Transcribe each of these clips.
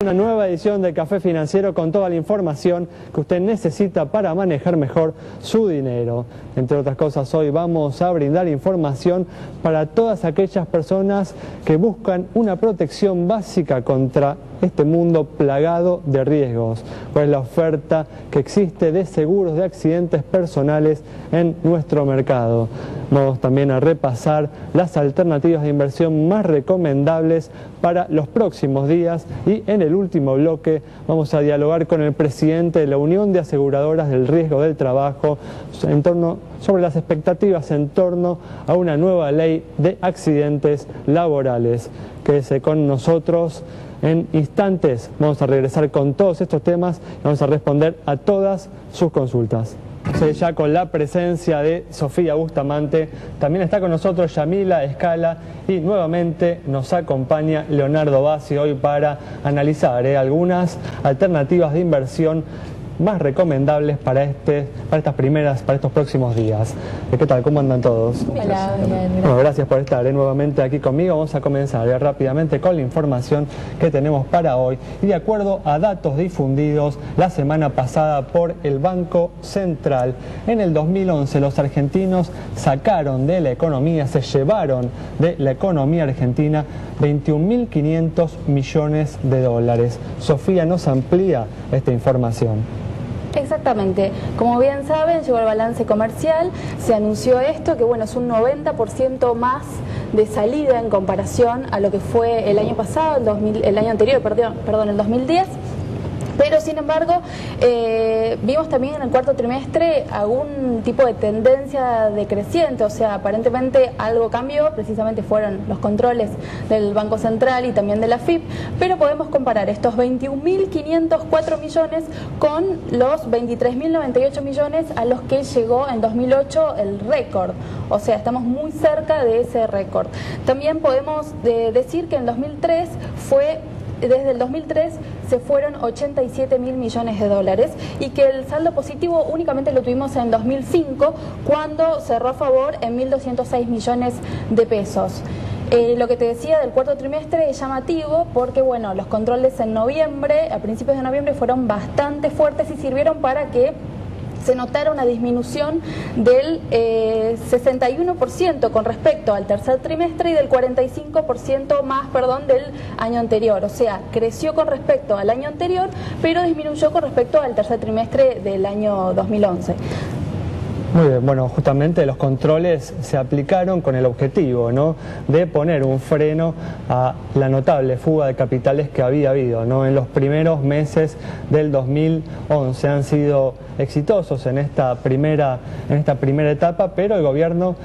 Una nueva edición de Café Financiero con toda la información que usted necesita para manejar mejor su dinero. Entre otras cosas, hoy vamos a brindar información para todas aquellas personas que buscan una protección básica contra este mundo plagado de riesgos. ¿Cuál es la oferta que existe de seguros de accidentes personales en nuestro mercado? Vamos también a repasar las alternativas de inversión más recomendables para los próximos días y en el último bloque vamos a dialogar con el presidente de la Unión de Aseguradoras del Riesgo del Trabajo sobre las expectativas en torno a una nueva ley de accidentes laborales. Quédese con nosotros. En instantes vamos a regresar con todos estos temas y vamos a responder a todas sus consultas. Ya con la presencia de Sofía Bustamante, también está con nosotros Yamila Escala y nuevamente nos acompaña Leonardo Bassi hoy para analizar algunas alternativas de inversión más recomendables para estos próximos días. ¿Qué tal? ¿Cómo andan todos? Hola, bien, bueno, gracias por estar nuevamente aquí conmigo. Vamos a comenzar rápidamente con la información que tenemos para hoy. Y de acuerdo a datos difundidos la semana pasada por el Banco Central, en el 2011 los argentinos sacaron de la economía, se llevaron de la economía argentina 21.500 millones de dólares. Sofía nos amplía esta información. Exactamente, como bien saben, llegó el balance comercial, se anunció esto, que bueno, es un 90% más de salida en comparación a lo que fue el año pasado, el año anterior, el 2010. Pero sin embargo, vimos también en el cuarto trimestre algún tipo de tendencia decreciente, o sea, aparentemente algo cambió, precisamente fueron los controles del Banco Central y también de la AFIP, pero podemos comparar estos 21.504 millones con los 23.098 millones a los que llegó en 2008 el récord, o sea, estamos muy cerca de ese récord. También podemos decir que en 2003 desde el 2003 se fueron 87.000 millones de dólares y que el saldo positivo únicamente lo tuvimos en 2005 cuando cerró a favor en 1.206 millones de pesos. Lo que te decía del cuarto trimestre es llamativo porque bueno, los controles en noviembre, a principios de noviembre, fueron bastante fuertes y sirvieron para que se notara una disminución del 61% con respecto al tercer trimestre y del 45% más, del año anterior. O sea, creció con respecto al año anterior, pero disminuyó con respecto al tercer trimestre del año 2011. Muy bien, bueno, justamente los controles se aplicaron con el objetivo, ¿no?, de poner un freno a la notable fuga de capitales que había habido, ¿no? En los primeros meses del 2011 han sido exitosos en esta primera etapa, pero el gobierno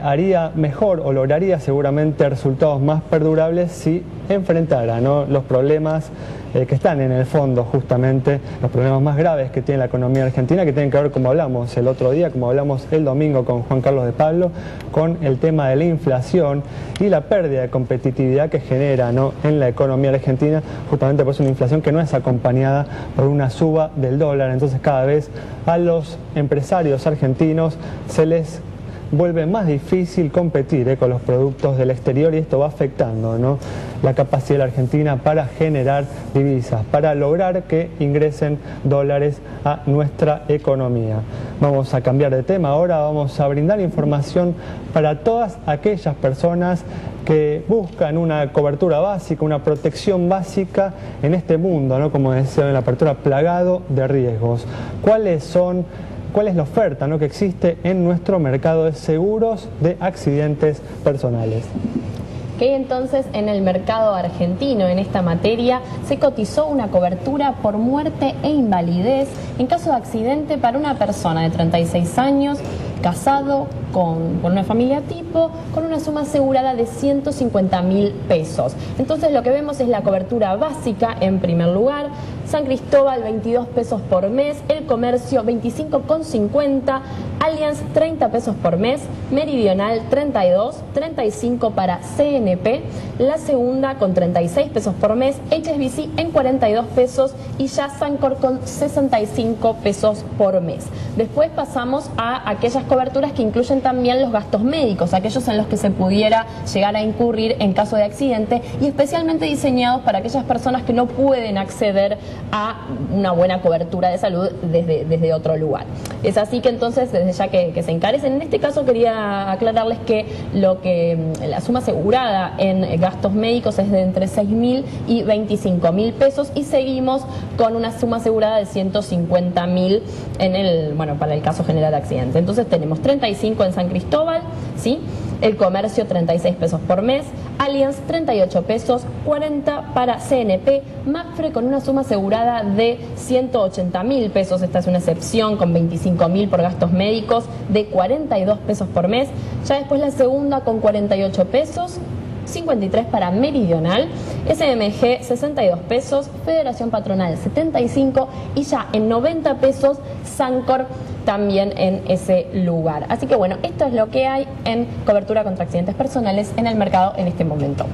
haría mejor o lograría seguramente resultados más perdurables si enfrentara, ¿no?, los problemas que están en el fondo, justamente los problemas más graves que tiene la economía argentina, que tienen que ver, como hablamos el otro día, como hablamos el domingo con Juan Carlos de Pablo, con el tema de la inflación y la pérdida de competitividad que genera, ¿no?, en la economía argentina, justamente por una inflación que no es acompañada por una suba del dólar. Entonces cada vez a los empresarios argentinos se les vuelve más difícil competir con los productos del exterior y esto va afectando, ¿no?, la capacidad de la Argentina para generar divisas, para lograr que ingresen dólares a nuestra economía. Vamos a cambiar de tema ahora, vamos a brindar información para todas aquellas personas que buscan una cobertura básica, una protección básica en este mundo, ¿no?, como decía en la apertura, plagado de riesgos. ¿Cuál es la oferta, ¿no?, que existe en nuestro mercado de seguros de accidentes personales? Que entonces en el mercado argentino, en esta materia, se cotizó una cobertura por muerte e invalidez en caso de accidente para una persona de 36 años, casado, con una familia tipo, con una suma asegurada de 150.000 pesos. Entonces lo que vemos es la cobertura básica en primer lugar, San Cristóbal 22 pesos por mes, El Comercio 25,50, Allianz 30 pesos por mes, Meridional 32, 35 para CNP, La Segunda con 36 pesos por mes, HSBC en 42 pesos y ya Sancor con 65 pesos por mes. Después pasamos a aquellas coberturas que incluyen también los gastos médicos, aquellos en los que se pudiera llegar a incurrir en caso de accidente, y especialmente diseñados para aquellas personas que no pueden acceder a una buena cobertura de salud desde otro lugar. Es así que entonces, desde ya que se encarecen. En este caso quería aclararles que la suma asegurada en gastos médicos es de entre 6.000 y 25.000 pesos, y seguimos con una suma asegurada de 150.000 para el caso general de accidente. Entonces tenemos 35 en San Cristóbal, ¿sí? El Comercio 36 pesos por mes, Allianz 38 pesos, 40 para CNP, Mapfre con una suma asegurada de 180.000 pesos, esta es una excepción, con 25.000 por gastos médicos, de 42 pesos por mes. Ya después la segunda con 48 pesos, 53 para Meridional, SMG 62 pesos, Federación Patronal 75 y ya en 90 pesos Sancor también en ese lugar. Así que bueno, esto es lo que hay en cobertura contra accidentes personales en el mercado en este momento.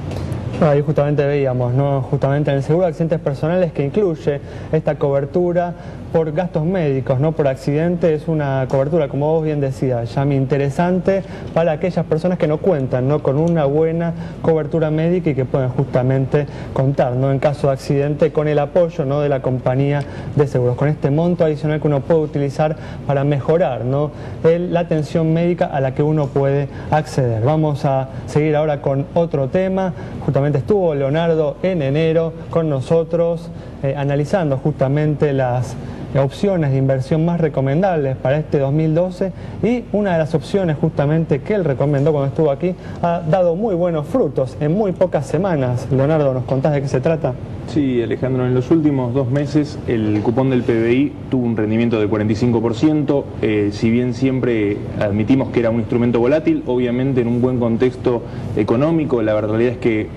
Ahí justamente veíamos, ¿no? Justamente en el seguro de accidentes personales, que incluye esta cobertura por gastos médicos, no por accidente. Es una cobertura, como vos bien decías, ya muy interesante para aquellas personas que no cuentan, ¿no?, con una buena cobertura médica y que pueden justamente contar, ¿no?, en caso de accidente, con el apoyo, ¿no?, de la compañía de seguros, con este monto adicional que uno puede utilizar para mejorar, ¿no?, la atención médica a la que uno puede acceder. Vamos a seguir ahora con otro tema. Justamente estuvo Leonardo en enero con nosotros analizando justamente las opciones de inversión más recomendables para este 2012, y una de las opciones justamente que él recomendó cuando estuvo aquí ha dado muy buenos frutos en muy pocas semanas. Leonardo, ¿nos contás de qué se trata? Sí, Alejandro, en los últimos 2 meses el cupón del PBI tuvo un rendimiento del 45%, si bien siempre admitimos que era un instrumento volátil, obviamente en un buen contexto económico. La realidad es que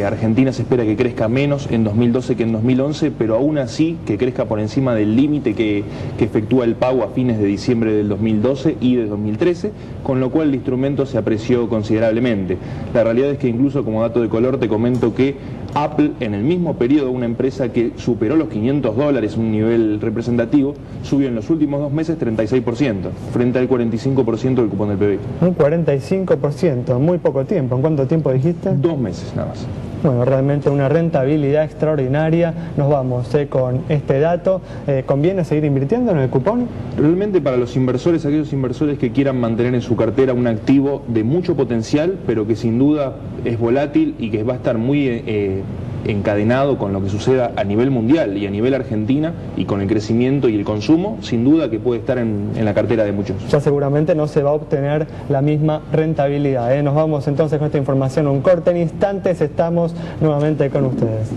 Argentina se espera que crezca menos en 2012 que en 2011, pero aún así que crezca por encima del límite que efectúa el pago a fines de diciembre del 2012 y de 2013, con lo cual el instrumento se apreció considerablemente. La realidad es que incluso, como dato de color, te comento que Apple, en el mismo periodo, una empresa que superó los $500, un nivel representativo, subió en los últimos 2 meses 36%, frente al 45% del cupón del PBI. Un 45%, en muy poco tiempo. ¿En cuánto tiempo dijiste? 2 meses nada más. Bueno, realmente una rentabilidad extraordinaria. Nos vamos con este dato. ¿Conviene seguir invirtiendo en el cupón? Realmente para los inversores, aquellos inversores que quieran mantener en su cartera un activo de mucho potencial, pero que sin duda es volátil y que va a estar muy encadenado con lo que suceda a nivel mundial y a nivel Argentina, y con el crecimiento y el consumo, sin duda que puede estar en la cartera de muchos. Ya seguramente no se va a obtener la misma rentabilidad. Nos vamos entonces con esta información a un corte. En instantes estamos nuevamente con ustedes.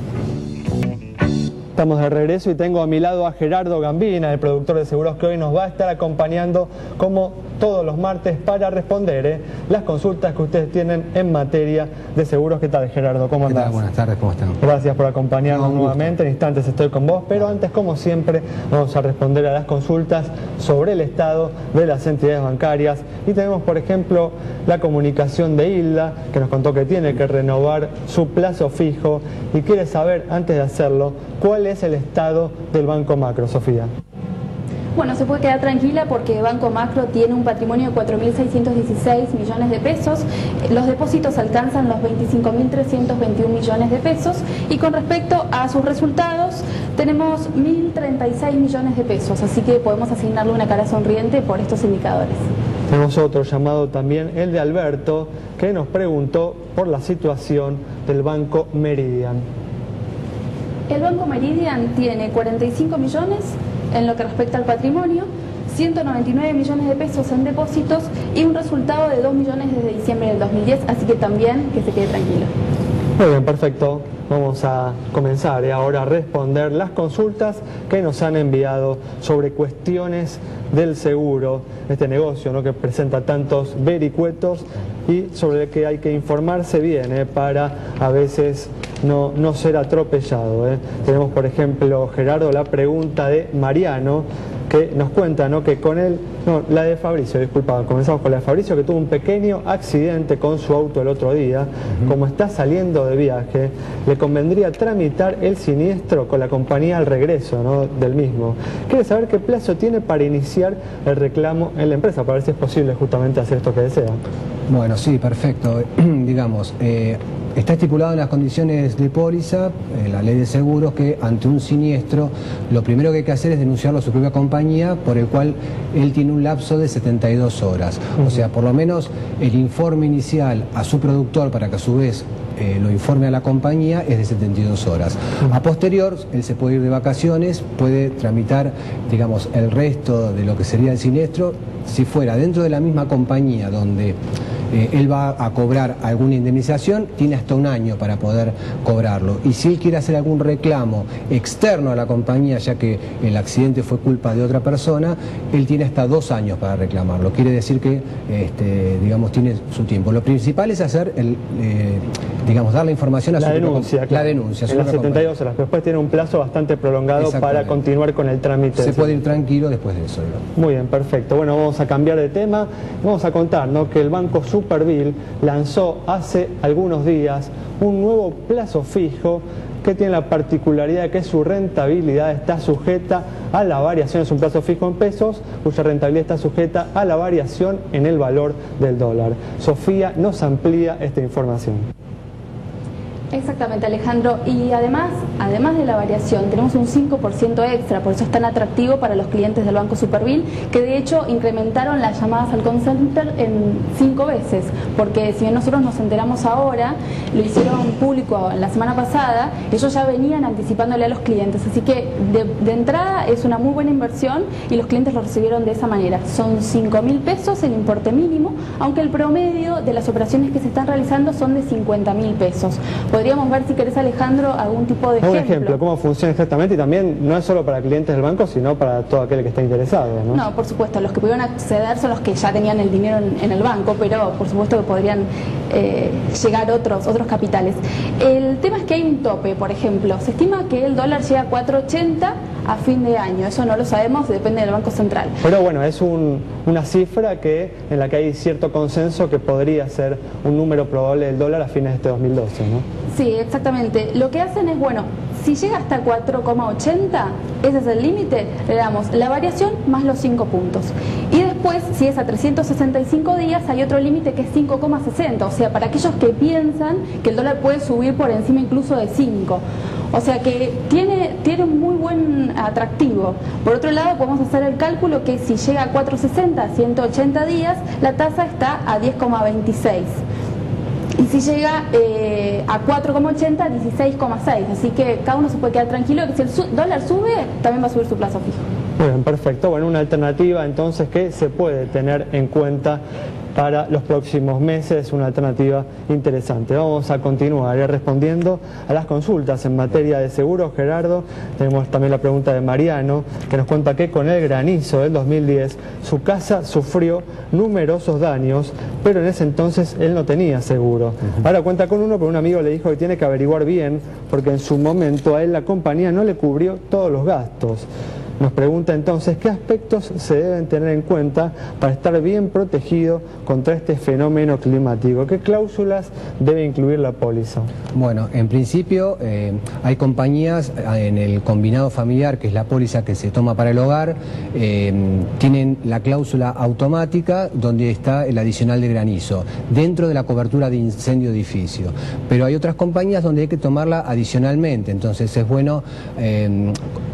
Estamos de regreso y tengo a mi lado a Gerardo Gambina, el productor de seguros, que hoy nos va a estar acompañando como todos los martes para responder las consultas que ustedes tienen en materia de seguros. ¿Qué tal, Gerardo? ¿Cómo andás? Buenas tardes, ¿cómo están? Gracias por acompañarnos nuevamente. En instantes estoy con vos, pero antes, como siempre, vamos a responder a las consultas sobre el estado de las entidades bancarias. Y tenemos, por ejemplo, la comunicación de Hilda, que nos contó que tiene que renovar su plazo fijo y quiere saber, antes de hacerlo, cuál es el estado del Banco Macro. Sofía. Bueno, se puede quedar tranquila porque Banco Macro tiene un patrimonio de 4.616 millones de pesos, los depósitos alcanzan los 25.321 millones de pesos, y con respecto a sus resultados tenemos 1.036 millones de pesos, así que podemos asignarle una cara sonriente por estos indicadores. Tenemos otro llamado también, el de Alberto, que nos preguntó por la situación del Banco Meridian. El Banco Meridian tiene 45 millones en lo que respecta al patrimonio, 199 millones de pesos en depósitos y un resultado de 2 millones desde diciembre del 2010, así que también que se quede tranquilo. Muy bien, perfecto. Vamos a comenzar ahora a responder las consultas que nos han enviado sobre cuestiones del seguro, este negocio, ¿no?, que presenta tantos vericuetos y sobre el que hay que informarse bien para a veces no ser atropellado. Tenemos, por ejemplo, Gerardo, la pregunta de Mariano, que nos cuenta, ¿no?, que con él, no, la de Fabricio, disculpa, comenzamos con la de Fabricio, que tuvo un pequeño accidente con su auto el otro día. Como está saliendo de viaje, le convendría tramitar el siniestro con la compañía al regreso, ¿no?, del mismo. Quiere saber qué plazo tiene para iniciar el reclamo en la empresa, para ver si es posible justamente hacer esto que desea. Bueno, sí, perfecto. Digamos, está estipulado en las condiciones de póliza, la ley de seguros, que ante un siniestro lo primero que hay que hacer es denunciarlo a su propia compañía, por el cual él tiene un lapso de 72 horas. O sea, por lo menos el informe inicial a su productor, para que a su vez lo informe a la compañía, es de 72 horas. A posterior, él se puede ir de vacaciones, puede tramitar, digamos, el resto de lo que sería el siniestro, si fuera dentro de la misma compañía donde él va a cobrar alguna indemnización, tiene hasta un año para poder cobrarlo. Y si él quiere hacer algún reclamo externo a la compañía, ya que el accidente fue culpa de otra persona, él tiene hasta 2 años para reclamarlo. Quiere decir que, digamos, tiene su tiempo. Lo principal es hacer digamos, dar la información a la su denuncia, claro. La denuncia. En las 72 horas. Después tiene un plazo bastante prolongado para continuar con el trámite. Se puede ir tranquilo después de eso, digamos. Muy bien, perfecto. Bueno, vamos a cambiar de tema. Vamos a contar, ¿no?, que el Banco Superville lanzó hace algunos días un nuevo plazo fijo que tiene la particularidad de que su rentabilidad está sujeta a la variación, es un plazo fijo en pesos, cuya rentabilidad está sujeta a la variación en el valor del dólar. Sofía nos amplía esta información. Exactamente, Alejandro, y además de la variación tenemos un 5% extra, por eso es tan atractivo para los clientes del Banco Superville, que de hecho incrementaron las llamadas al call center en 5 veces, porque si bien nosotros nos enteramos ahora, lo hicieron público la semana pasada, ellos ya venían anticipándole a los clientes, así que de entrada es una muy buena inversión y los clientes lo recibieron de esa manera. Son 5.000 pesos el importe mínimo, aunque el promedio de las operaciones que se están realizando son de 50.000 pesos. Podríamos ver, si querés, Alejandro, algún tipo de ejemplo. Un ejemplo, cómo funciona exactamente, y también no es solo para clientes del banco, sino para todo aquel que está interesado, ¿no? No, por supuesto, los que pudieron acceder son los que ya tenían el dinero en el banco, pero por supuesto que podrían llegar otros capitales. El tema es que hay un tope, por ejemplo, se estima que el dólar llega a 4.80 a fin de año, eso no lo sabemos, depende del Banco Central. Pero bueno, es una cifra en la que hay cierto consenso que podría ser un número probable del dólar a fines de este 2012, ¿no? Sí, exactamente. Lo que hacen es, bueno, si llega hasta 4,80, ese es el límite, le damos la variación más los 5 puntos. Y después, si es a 365 días, hay otro límite que es 5,60, o sea, para aquellos que piensan que el dólar puede subir por encima incluso de 5. O sea que tiene un muy buen atractivo. Por otro lado, podemos hacer el cálculo que si llega a 4,60 a 180 días, la tasa está a 10,26. Y si llega a 4,80, 16,6. Así que cada uno se puede quedar tranquilo que si el dólar sube, también va a subir su plazo fijo. Muy bien, perfecto. Bueno, una alternativa entonces que se puede tener en cuenta para los próximos meses, una alternativa interesante. Vamos a continuar respondiendo a las consultas en materia de seguros. Gerardo, tenemos también la pregunta de Mariano, que nos cuenta que con el granizo del 2010 su casa sufrió numerosos daños, pero en ese entonces él no tenía seguro. Ahora cuenta con uno, pero un amigo le dijo que tiene que averiguar bien, porque en su momento a él la compañía no le cubrió todos los gastos. Nos pregunta entonces qué aspectos se deben tener en cuenta para estar bien protegido contra este fenómeno climático. ¿Qué cláusulas debe incluir la póliza? Bueno, en principio hay compañías en el combinado familiar, que es la póliza que se toma para el hogar, tienen la cláusula automática donde está el adicional de granizo, dentro de la cobertura de incendio de edificio. Pero hay otras compañías donde hay que tomarla adicionalmente, entonces es bueno,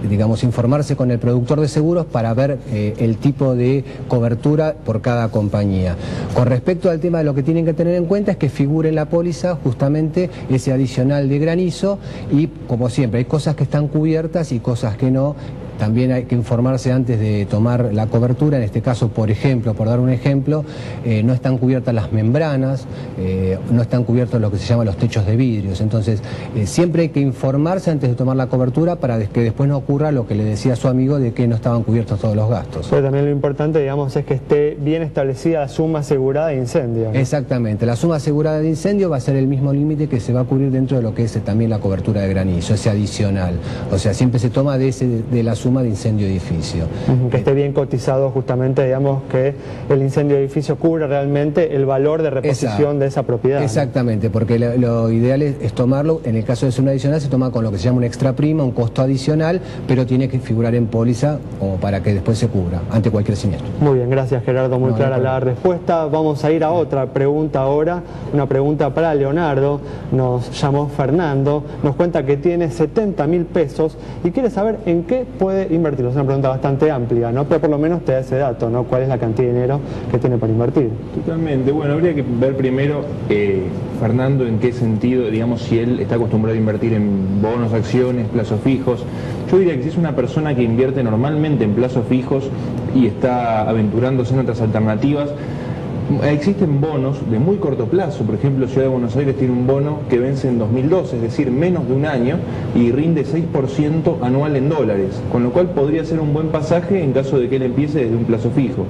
digamos, informarse con el productor de seguros para ver el tipo de cobertura por cada compañía. Con respecto al tema de lo que tienen que tener en cuenta es que figure en la póliza justamente ese adicional de granizo y, como siempre, hay cosas que están cubiertas y cosas que no. también hay que informarse antes de tomar la cobertura. En este caso, por ejemplo, por dar un ejemplo, no están cubiertas las membranas, no están cubiertos lo que se llama los techos de vidrios. Entonces, siempre hay que informarse antes de tomar la cobertura para que después no ocurra lo que le decía a su amigo de que no estaban cubiertos todos los gastos. Pero también lo importante, digamos, es que esté bien establecida la suma asegurada de incendio, ¿no? Exactamente, la suma asegurada de incendio va a ser el mismo límite que se va a cubrir dentro de lo que es también la cobertura de granizo, ese adicional. O sea, siempre se toma de la suma de incendio de edificio. Que esté bien cotizado justamente, digamos, que el incendio de edificio cubra realmente el valor de reposición de esa propiedad. Exactamente, ¿no? Porque lo ideal es tomarlo, en el caso de ser un adicional, se toma con lo que se llama una extra prima, un costo adicional, pero tiene que figurar en póliza como para que después se cubra ante cualquier siniestro. Muy bien, gracias Gerardo, muy clara la respuesta. Vamos a ir a otra pregunta ahora, una pregunta para Leonardo. Nos llamó Fernando, nos cuenta que tiene 70.000 pesos y quiere saber en qué puede invertirlo. Es una pregunta bastante amplia, ¿no? Pero por lo menos te da ese dato, ¿no? ¿Cuál es la cantidad de dinero que tiene para invertir? Totalmente. Bueno, habría que ver primero, Fernando, en qué sentido, digamos, si él está acostumbrado a invertir en bonos, acciones, plazos fijos. Yo diría que si es una persona que invierte normalmente en plazos fijos y está aventurándose en otras alternativas, existen bonos de muy corto plazo. Por ejemplo, Ciudad de Buenos Aires tiene un bono que vence en 2012, es decir, menos de un año, y rinde 6% anual en dólares, con lo cual podría ser un buen pasaje en caso de que él empiece desde un plazo fijo.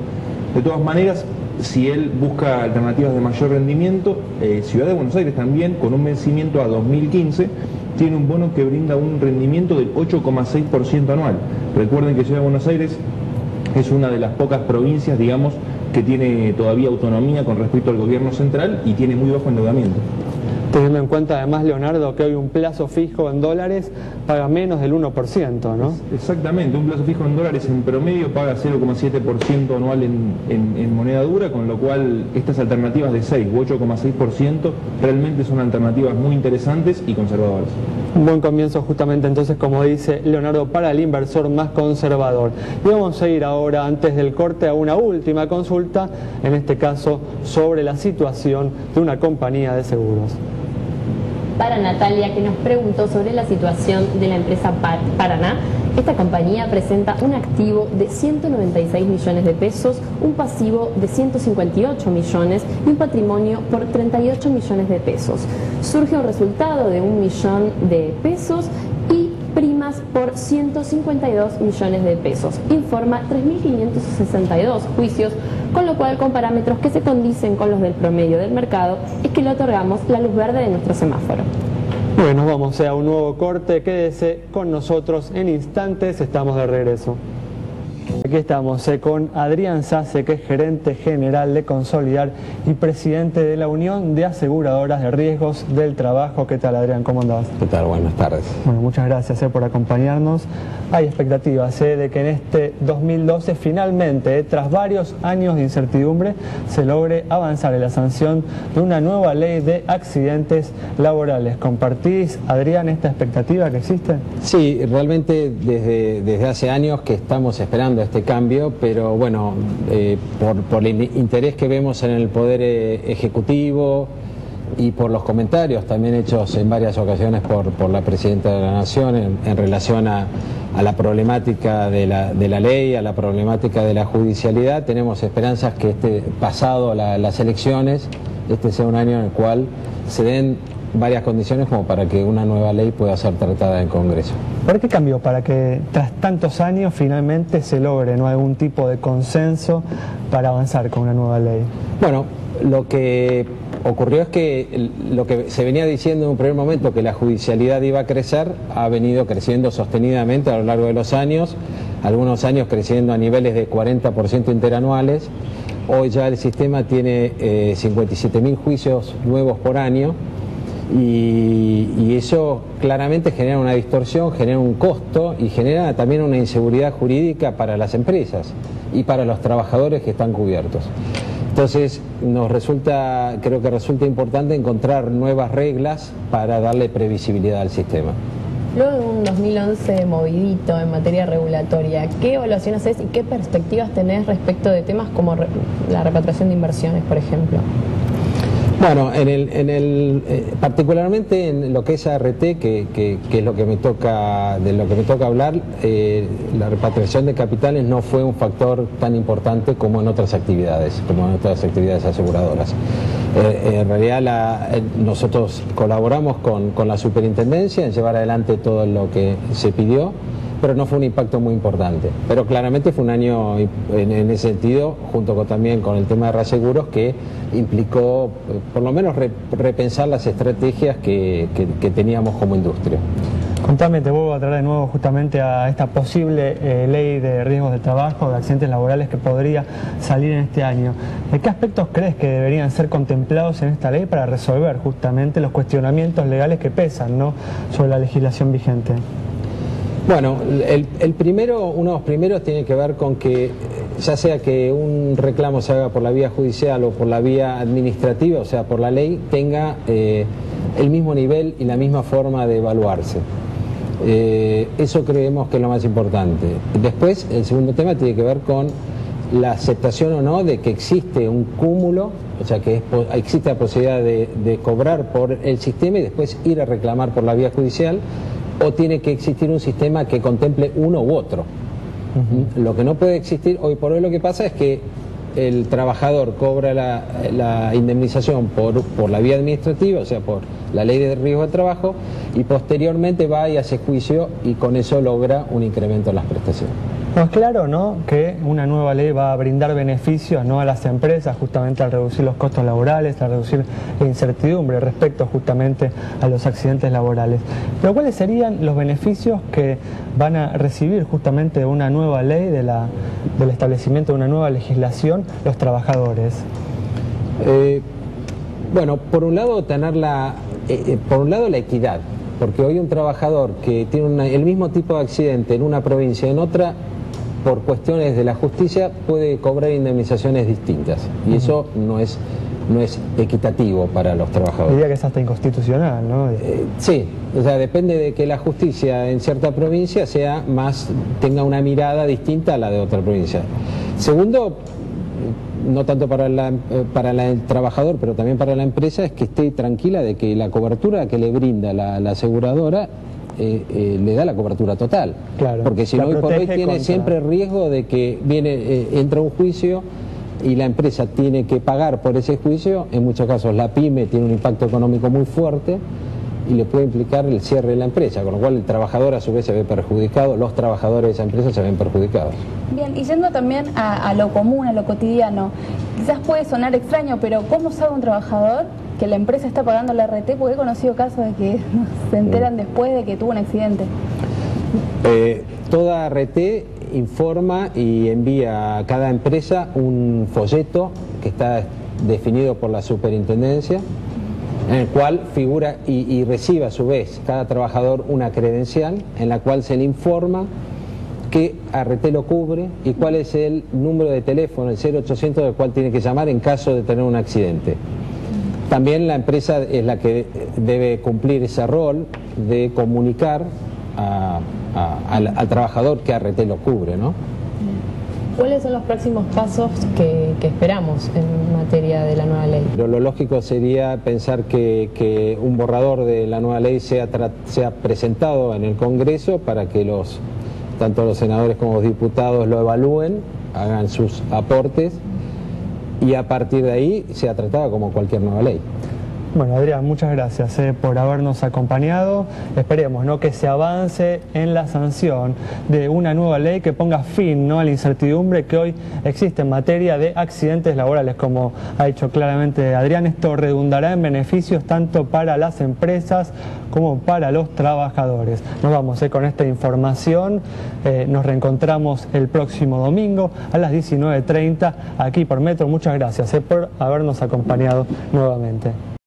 De todas maneras, si él busca alternativas de mayor rendimiento, Ciudad de Buenos Aires también, con un vencimiento a 2015, tiene un bono que brinda un rendimiento del 8,6% anual. Recuerden que Ciudad de Buenos Aires es una de las pocas provincias, digamos, que tiene todavía autonomía con respecto al gobierno central y tiene muy bajo endeudamiento. Teniendo en cuenta además, Leonardo, que hoy un plazo fijo en dólares paga menos del 1%, ¿no? Exactamente, un plazo fijo en dólares en promedio paga 0,7% anual en moneda dura, con lo cual estas alternativas de 6 u 8,6% realmente son alternativas muy interesantes y conservadoras. Un buen comienzo justamente entonces, como dice Leonardo, para el inversor más conservador. Y vamos a ir ahora, antes del corte, a una última consulta, en este caso sobre la situación de una compañía de seguros. Para Natalia, que nos preguntó sobre la situación de la empresa Paraná. Esta compañía presenta un activo de 196 millones de pesos, un pasivo de 158 millones y un patrimonio por 38 millones de pesos. Surge un resultado de 1 millón de pesos y primas por 152 millones de pesos. Informa 3.562 juicios, con lo cual, con parámetros que se condicen con los del promedio del mercado, es que le otorgamos la luz verde de nuestro semáforo. Bueno, vamos a un nuevo corte. Quédese con nosotros en instantes, estamos de regreso. Aquí estamos con Adrián Sase, que es gerente general de Consolidar y presidente de la Unión de Aseguradoras de Riesgos del Trabajo. ¿Qué tal, Adrián? ¿Cómo andás? ¿Qué tal? Buenas tardes. Bueno, muchas gracias por acompañarnos. Hay expectativas de que en este 2012 finalmente, tras varios años de incertidumbre, se logre avanzar en la sanción de una nueva ley de accidentes laborales. ¿Compartís, Adrián, esta expectativa que existe? Sí, realmente desde hace años que estamos esperando este cambio, pero bueno, por el interés que vemos en el Poder Ejecutivo y por los comentarios también hechos en varias ocasiones por la Presidenta de la Nación en relación a la problemática de la ley, a la problemática de la judicialidad, tenemos esperanzas que pasado las elecciones, este sea un año en el cual se den varias condiciones como para que una nueva ley pueda ser tratada en Congreso. ¿Por qué cambió? Para que tras tantos años finalmente se logre algún tipo de consenso para avanzar con una nueva ley. Bueno, lo que ocurrió es que lo que se venía diciendo en un primer momento, que la judicialidad iba a crecer, ha venido creciendo sostenidamente a lo largo de los años, algunos años creciendo a niveles de 40% interanuales. Hoy ya el sistema tiene 57.000 juicios nuevos por año. Y eso claramente genera una distorsión, genera un costo y genera también una inseguridad jurídica para las empresas y para los trabajadores que están cubiertos. Entonces creo que resulta importante encontrar nuevas reglas para darle previsibilidad al sistema. Luego de un 2011 movidito en materia regulatoria, ¿qué evaluación haces y qué perspectivas tenés respecto de temas como la repatriación de inversiones, por ejemplo? Bueno, particularmente en lo que es ART, que es lo que me toca, de lo que me toca hablar, la repatriación de capitales no fue un factor tan importante como en otras actividades, aseguradoras. En realidad nosotros colaboramos con la superintendencia en llevar adelante todo lo que se pidió, pero no fue un impacto muy importante. Pero claramente fue un año en ese sentido, también con el tema de reaseguros, que implicó por lo menos repensar las estrategias que teníamos como industria. Contame, te vuelvo a traer de nuevo justamente a esta posible ley de riesgos de trabajo, de accidentes laborales que podría salir en este año. ¿Qué aspectos crees que deberían ser contemplados en esta ley para resolver justamente los cuestionamientos legales que pesan, ¿no?, sobre la legislación vigente? Bueno, uno de los primeros tiene que ver con que, ya sea que un reclamo se haga por la vía judicial o por la vía administrativa, o sea, por la ley, tenga el mismo nivel y la misma forma de evaluarse. Eso creemos que es lo más importante. Después, el segundo tema tiene que ver con la aceptación o no de que existe un cúmulo, o sea, que existe la posibilidad de cobrar por el sistema y después ir a reclamar por la vía judicial, o tiene que existir un sistema que contemple uno u otro. Lo que no puede existir hoy por hoy, lo que pasa es que el trabajador cobra la indemnización por la vía administrativa, o sea, por la ley de riesgo de trabajo, y posteriormente va y hace juicio y con eso logra un incremento en las prestaciones. Pues claro, ¿no?, que una nueva ley va a brindar beneficios, ¿no?, a las empresas, justamente al reducir los costos laborales, al reducir la incertidumbre respecto justamente a los accidentes laborales. Pero ¿cuáles serían los beneficios que van a recibir justamente de una nueva ley, del establecimiento de una nueva legislación, los trabajadores? Bueno, por un lado la equidad, porque hoy un trabajador que tiene el mismo tipo de accidente en una provincia y en otra, por cuestiones de la justicia, puede cobrar indemnizaciones distintas, y eso no es equitativo para los trabajadores. Diría que es hasta inconstitucional, ¿no? Sí, o sea, depende de que la justicia en cierta provincia tenga una mirada distinta a la de otra provincia. Segundo, no tanto para el trabajador, pero también para la empresa, es que esté tranquila de que la cobertura que le brinda la aseguradora le da la cobertura total. Claro, porque si no, hoy por hoy tiene siempre riesgo de que entra un juicio y la empresa tiene que pagar por ese juicio. En muchos casos la pyme tiene un impacto económico muy fuerte y le puede implicar el cierre de la empresa, con lo cual el trabajador a su vez se ve perjudicado, los trabajadores de esa empresa se ven perjudicados. Bien, y yendo también a lo común, a lo cotidiano, quizás puede sonar extraño, pero ¿cómo sabe un trabajador que la empresa está pagando la RT? Porque he conocido casos de que se enteran después de que tuvo un accidente. Toda RT informa y envía a cada empresa un folleto que está definido por la superintendencia, en el cual figura y recibe a su vez cada trabajador una credencial en la cual se le informa qué ART lo cubre y cuál es el número de teléfono, el 0800, del cual tiene que llamar en caso de tener un accidente. También la empresa es la que debe cumplir ese rol de comunicar al trabajador que ART lo cubre, ¿no? ¿Cuáles son los próximos pasos que esperamos en materia de la nueva ley? Pero lo lógico sería pensar que un borrador de la nueva ley sea presentado en el Congreso para que tanto los senadores como los diputados lo evalúen, hagan sus aportes y a partir de ahí sea tratada como cualquier nueva ley. Bueno, Adrián, muchas gracias por habernos acompañado. Esperemos, ¿no?, que se avance en la sanción de una nueva ley que ponga fin, ¿no?, a la incertidumbre que hoy existe en materia de accidentes laborales. Como ha dicho claramente Adrián, esto redundará en beneficios tanto para las empresas como para los trabajadores. Nos vamos con esta información. Nos reencontramos el próximo domingo a las 19:30 aquí por Metro. Muchas gracias por habernos acompañado nuevamente.